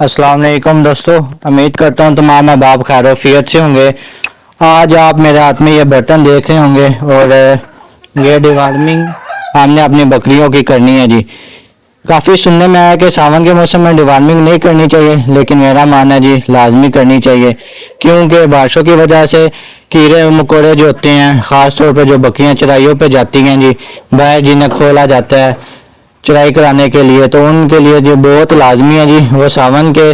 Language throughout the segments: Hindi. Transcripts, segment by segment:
अस्सलाम वालेकुम दोस्तों, उम्मीद करता हूँ तमाम अहबाब खैरियत से होंगे। आज आप मेरे हाथ में ये बर्तन देख रहे होंगे और ये डिवार्मिंग हमने अपनी बकरियों की करनी है जी। काफ़ी सुनने में आया कि सावन के मौसम में डिवार्मिंग नहीं करनी चाहिए, लेकिन मेरा मानना है जी लाजमी करनी चाहिए, क्योंकि बारिशों की वजह से कीड़े मकोड़े जो होते हैं, ख़ास तौर पर जो बकरियां चराइयों पे जाती हैं जी, बाहर जिन्हें खोला जाता है चढ़ाई कराने के लिए, तो उनके लिए जो बहुत लाजमी है जी वो सावन के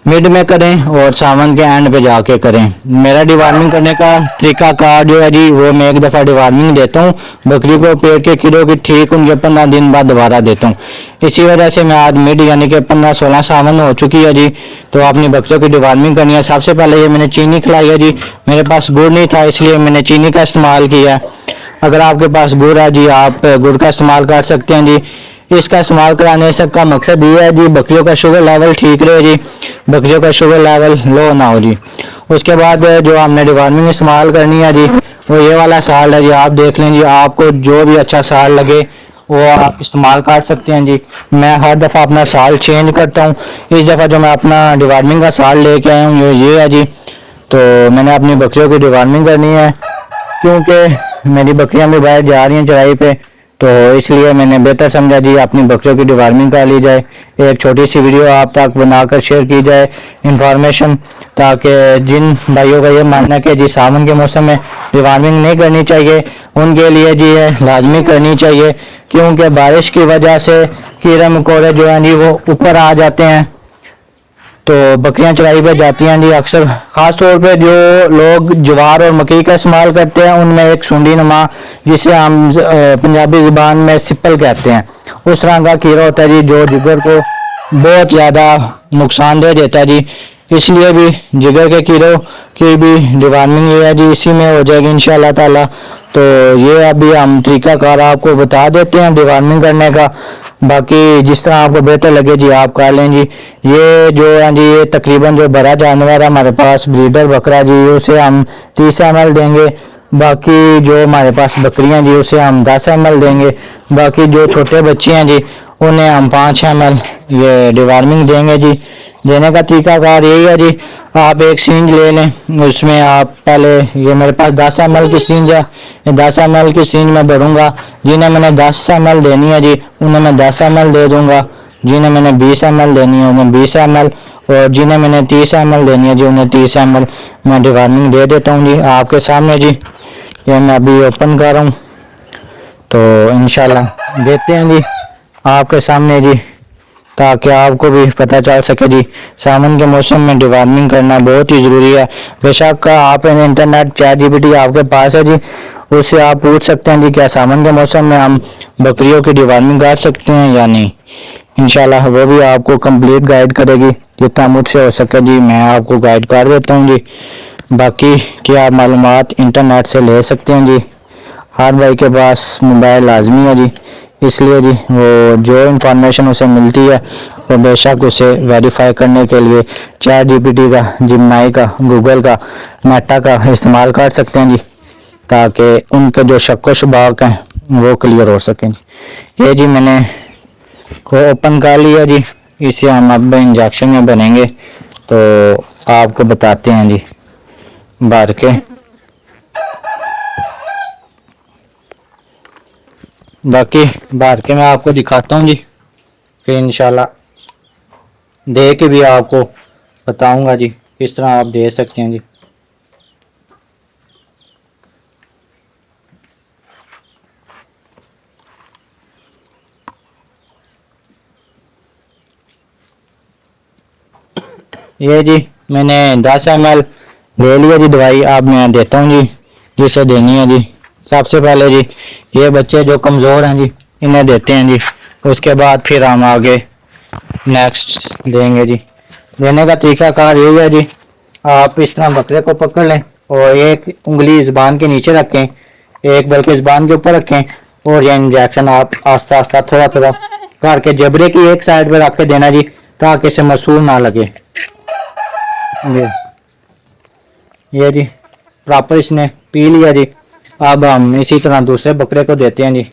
मिड में करें और सावन के एंड पे जाके करें। मेरा डिवार्मिंग करने का तरीका कार जो है जी, वो मैं एक दफ़ा डिवार्मिंग देता हूँ बकरी को, पेट के कीड़ों की ठीक उनके 15 दिन बाद दोबारा देता हूँ। इसी वजह से मैं आज मिड यानी कि 15-16 सावन हो चुकी है जी, तो अपनी बकरियों की डिवार्मिंग करनी है। सबसे पहले ये मैंने चीनी खिलाई है जी, मेरे पास गुड़ नहीं था इसलिए मैंने चीनी का इस्तेमाल किया है। अगर आपके पास गुड़ है जी, आप गुड़ का इस्तेमाल कर सकते हैं जी। इसका इस्तेमाल कराने से का मकसद ये है जी, बकरियों का शुगर लेवल ठीक रहे जी, बकरियों का शुगर लेवल लो ना हो जी। उसके बाद जो हमने डिवार्मिंग इस्तेमाल करनी है जी, वो ये वाला साल्ट है जी। आप देख लें जी, आपको जो भी अच्छा साल्ट लगे वो आप इस्तेमाल कर सकते हैं जी। मैं हर दफ़ा अपना साल्ट चेंज करता हूँ। इस दफ़ा जो मैं अपना डिवार्मिंग का साल्ट लेके आया हूँ ये है जी। तो मैंने अपनी बकरियों की डिवार्मिंग करनी है, क्योंकि मेरी बकरियां भी बाहर जा रही हैं चराई पे, तो इसलिए मैंने बेहतर समझा जी अपनी बकरियों की डिवार्मिंग कर ली जाए। एक छोटी सी वीडियो आप तक बनाकर शेयर की जाए इंफॉर्मेशन, ताकि जिन भाइयों का ये मानना है कि जी सावन के मौसम में डिवार्मिंग नहीं करनी चाहिए, उनके लिए जी ये लाजमी करनी चाहिए, क्योंकि बारिश की वजह से कीड़े मकोड़े जो हैं जी वो ऊपर आ जाते हैं, तो बकरियां चराई पे जाती हैं जी। अक्सर ख़ास तौर पे जो लोग ज्वार और मकई का इस्तेमाल करते हैं, उनमें एक सुंडी नुमा, जिसे हम पंजाबी ज़ुबान में सिप्पल कहते हैं, उस तरह का कीड़ा होता है जी, जो जिगर को बहुत ज़्यादा नुकसान दे देता है जी। इसलिए भी जिगर के कीड़ों की भी डिवार्मिंग ये है जी, इसी में हो जाएगी इंशाल्लाह ताला। तो ये अभी हम तरीकाकार आपको बता देते हैं डिवार्मिंग करने का, बाकी जिस तरह आपको बेहतर लगे जी आप कर लें जी। ये जो है जी, ये तकरीबन जो बड़ा जानवर है हमारे पास ब्रीडर बकरा जी, उसे हम 30 ml देंगे। बाकी जो हमारे पास बकरियां जी, उसे हम 10 ml देंगे। बाकी जो छोटे बच्चे हैं जी, उन्हें हम 5 ml ये डिवार्मिंग देंगे जी। देने का तरीकाकार यही है जी, आप एक सींज ले लें, उसमें आप पहले, ये मेरे पास 10 ml की सींज है, ये 10 ml की सींज में भरूंगा। जिन्हें मैंने 10 ml देनी है जी, उन्हें मैं 10 ml दे दूंगा। जिन्हें मैंने 20 ml देनी है उन्हें 20 ml, और जिन्हें मैंने 30 ml देनी है जी, उन्हें 30 ml मैं डिवार्मिंग दे देता हूँ जी आपके सामने जी। ये मैं अभी ओपन कर रहा हूँ, तो इंशाल्लाह देते हैं जी आपके सामने जी, ताकि आपको भी पता चल सके जी सावन के मौसम में डिवार्मिंग करना बहुत ही ज़रूरी है। बेशक आप इंटरनेट चैट जीपीटी आपके पास है जी, उससे आप पूछ सकते हैं जी क्या सावन के मौसम में हम बकरियों की डिवार्मिंग कर सकते हैं या नहीं। इंशाल्लाह वो भी आपको कंप्लीट गाइड करेगी, जितना मुझसे हो सके जी मैं आपको गाइड कर देता हूँ जी। बाकी क्या आप मालूमात इंटरनेट से ले सकते हैं जी, हर भाई के पास मोबाइल लाजमी है जी, इसलिए जी वो जो इंफॉर्मेशन उसे मिलती है वो बेशक उसे वेरीफाई करने के लिए चैट जीपीटी का, जिमनाई का, गूगल का, मेटा का इस्तेमाल कर सकते हैं जी, ताकि उनके जो शक व शुबाक हैं वो क्लियर हो सकें जी। ये जी मैंने को ओपन कर लिया जी, इसे हम अब इंजेक्शन में बनेंगे, तो आपको बताते हैं जी भर के। बाकी भर के मैं आपको दिखाता हूँ जी, फिर इंशाल्लाह दे के भी आपको बताऊंगा जी किस तरह आप दे सकते हैं जी। ये जी मैंने 10 ml ले लिया जी दवाई, अब मैं देता हूँ जी जिसे देनी है जी। सबसे पहले जी ये बच्चे जो कमज़ोर हैं जी इन्हें देते हैं जी, उसके बाद फिर हम आगे नेक्स्ट देंगे जी। देने का तरीकाकार यही है जी, आप इस तरह बकरे को पकड़ लें और एक उंगली ज़ुबान के नीचे रखें, एक बल्कि ज़ुबान के ऊपर रखें, और यह इंजेक्शन आप आस्ता आस्ता थोड़ा थोड़ा करके जबड़े की एक साइड पर रख के देना जी, ताकि इसे मसूल ना लगे। ये जी प्रॉपर इसने पी लिया जी। अब हम इसी तरह दूसरे बकरे को देते हैं जी।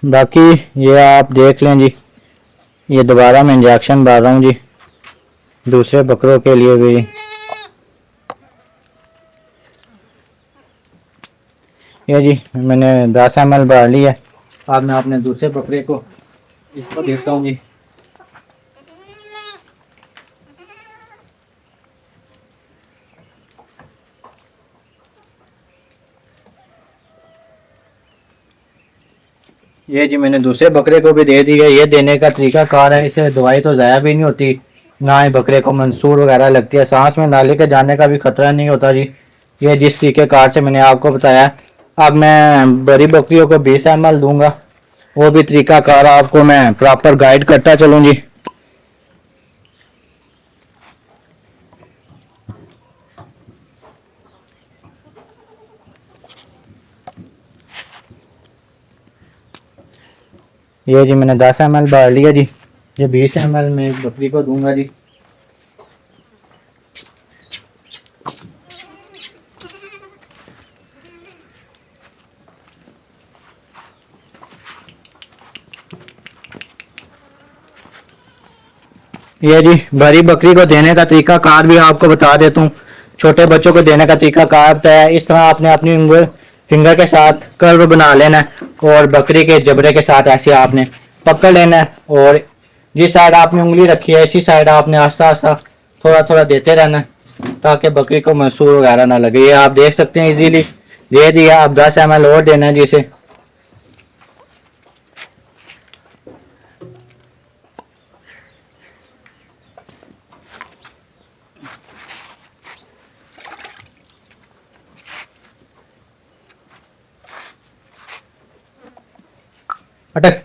बाकी ये आप देख लें जी, ये दोबारा मैं इंजेक्शन डाल रहा हूँ जी दूसरे बकरों के लिए भी। ये जी मैंने 10 ml डाल लिया। अब मैं अपने दूसरे बकरे को इसको देखता हूँ जी। ये जी मैंने दूसरे बकरे को भी दे दिया। ये देने का तरीका कार है, इसे दवाई तो ज़ाया भी नहीं होती, ना ही बकरे को मंसूर वगैरह लगती है, सांस में नाले के जाने का भी खतरा नहीं होता जी। ये जिस तरीके कार से मैंने आपको बताया। अब मैं बड़ी बकरियों को 20 ml दूंगा, वो भी तरीका कार आपको मैं प्रॉपर गाइड करता चलूँ जी। ये जी मैंने 10 ml डाल लिया जी। ये 20 ml में एक बकरी को दूंगा जी। ये जी बड़ी बकरी को देने का तरीका कार भी आपको बता देता हूँ। छोटे बच्चों को देने का तरीका कार होता है, इस तरह आपने अपनी उंगली फिंगर के साथ कर्व बना लेना है और बकरी के जबड़े के साथ ऐसे आपने पकड़ लेना है और जिस साइड आपने उंगली रखी है इसी साइड आपने आस्ता आस्ता थोड़ा थोड़ा देते रहना है ताकि बकरी को महसूर वगैरह ना लगे। ये आप देख सकते हैं इजीली दे दिया। आप 10 ml और देना है जिसे। अटक।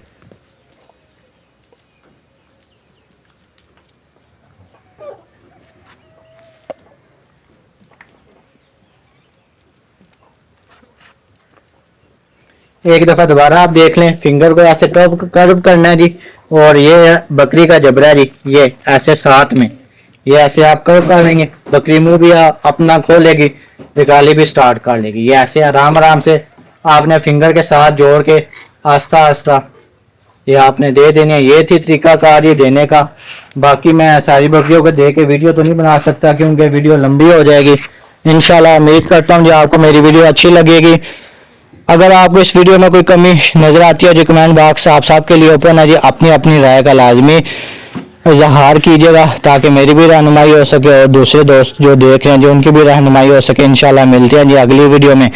एक दफा दोबारा आप देख लें, फिंगर को ऐसे टॉप कर्व करना है जी और ये बकरी का जबड़ा जी, ये ऐसे साथ में ये ऐसे आप कर्व कर लेंगे, बकरी मुंह भी अपना खोलेगी, निकाली भी स्टार्ट कर लेगी। ये ऐसे आराम आराम से आपने फिंगर के साथ जोड़ के आस्ता आस्ता ये आपने दे देनी है। ये थी तरीका कार ये देने का। बाकी मैं सारी बकरियों को दे के वीडियो तो नहीं बना सकता क्योंकि वीडियो लंबी हो जाएगी। इंशाल्लाह उम्मीद करता हूँ जी आपको मेरी वीडियो अच्छी लगेगी। अगर आपको इस वीडियो में कोई कमी नजर आती है जी, कमेंट बॉक्स आप सबके लिए ओपन है जी, अपनी अपनी राय का लाजमी इजहार कीजिएगा ताकि मेरी भी रहनुमाई हो सके और दूसरे दोस्त जो देख रहे हैं जो उनकी भी रहनुमाई हो सके। इंशाल्लाह मिलते हैं जी अगली वीडियो में।